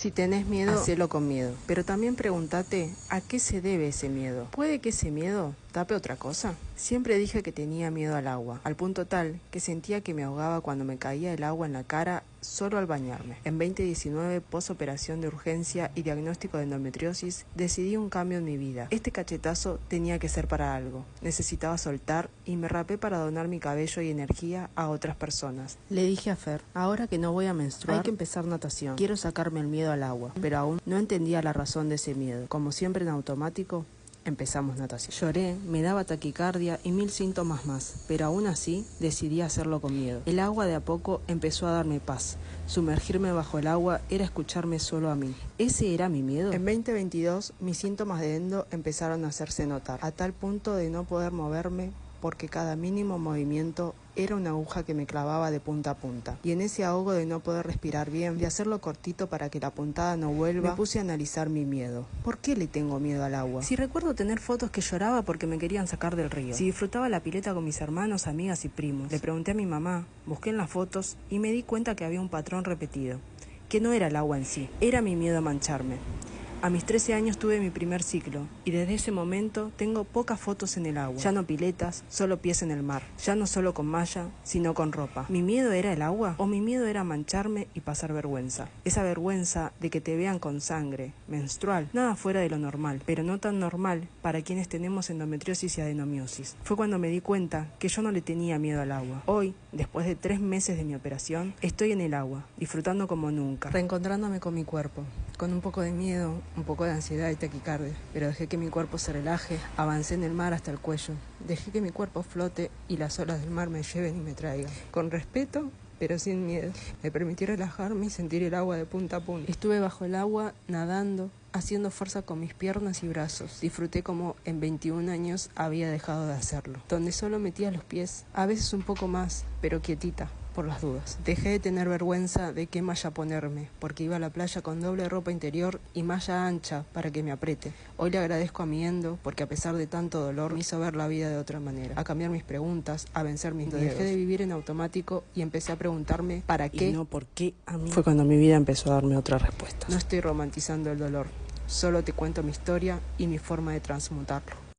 Si tenés miedo, hacelo con miedo. Pero también pregúntate a qué se debe ese miedo. ¿Puede que ese miedo tape otra cosa? Siempre dije que tenía miedo al agua, al punto tal que sentía que me ahogaba cuando me caía el agua en la cara solo al bañarme. En 2019, posoperación de urgencia y diagnóstico de endometriosis, decidí un cambio en mi vida. Este cachetazo tenía que ser para algo. Necesitaba soltar y me rapé para donar mi cabello y energía a otras personas. Le dije a Fer, ahora que no voy a menstruar, hay que empezar natación. Quiero sacarme el miedo al agua, pero aún no entendía la razón de ese miedo. Como siempre en automático, empezamos natación. Lloré, me daba taquicardia y 1000 síntomas más, pero aún así decidí hacerlo con miedo. El agua de a poco empezó a darme paz. Sumergirme bajo el agua era escucharme solo a mí. ¿Ese era mi miedo? En 2022 mis síntomas de endo empezaron a hacerse notar, a tal punto de no poder moverme porque cada mínimo movimiento era una aguja que me clavaba de punta a punta. Y en ese ahogo de no poder respirar bien, de hacerlo cortito para que la puntada no vuelva, me puse a analizar mi miedo. ¿Por qué le tengo miedo al agua? Si recuerdo tener fotos que lloraba porque me querían sacar del río. Si disfrutaba la pileta con mis hermanos, amigas y primos. Le pregunté a mi mamá, busqué en las fotos y me di cuenta que había un patrón repetido. Que no era el agua en sí, era mi miedo a mancharme. A mis 13 años tuve mi primer ciclo y desde ese momento tengo pocas fotos en el agua. Ya no piletas, solo pies en el mar. Ya no solo con malla, sino con ropa. ¿Mi miedo era el agua o mi miedo era mancharme y pasar vergüenza? Esa vergüenza de que te vean con sangre, menstrual, nada fuera de lo normal, pero no tan normal para quienes tenemos endometriosis y adenomiosis. Fue cuando me di cuenta que yo no le tenía miedo al agua. Hoy, después de 3 meses de mi operación, estoy en el agua, disfrutando como nunca, reencontrándome con mi cuerpo, con un poco de miedo, un poco de ansiedad y taquicardia, pero dejé que mi cuerpo se relaje, avancé en el mar hasta el cuello, dejé que mi cuerpo flote y las olas del mar me lleven y me traigan. Con respeto, pero sin miedo. Me permití relajarme y sentir el agua de punta a punta. Estuve bajo el agua, nadando, haciendo fuerza con mis piernas y brazos. Disfruté como en 21 años había dejado de hacerlo, donde solo metía los pies, a veces un poco más, pero quietita, por las dudas. Dejé de tener vergüenza de qué malla ponerme, porque iba a la playa con doble ropa interior y malla ancha para que me apriete. Hoy le agradezco a mi endo, porque a pesar de tanto dolor, me hizo ver la vida de otra manera, a cambiar mis preguntas, a vencer mis miedos. Dejé de vivir en automático y empecé a preguntarme ¿para qué? Y no por qué a mí. Fue cuando mi vida empezó a darme otras respuestas. No estoy romantizando el dolor, solo te cuento mi historia y mi forma de transmutarlo.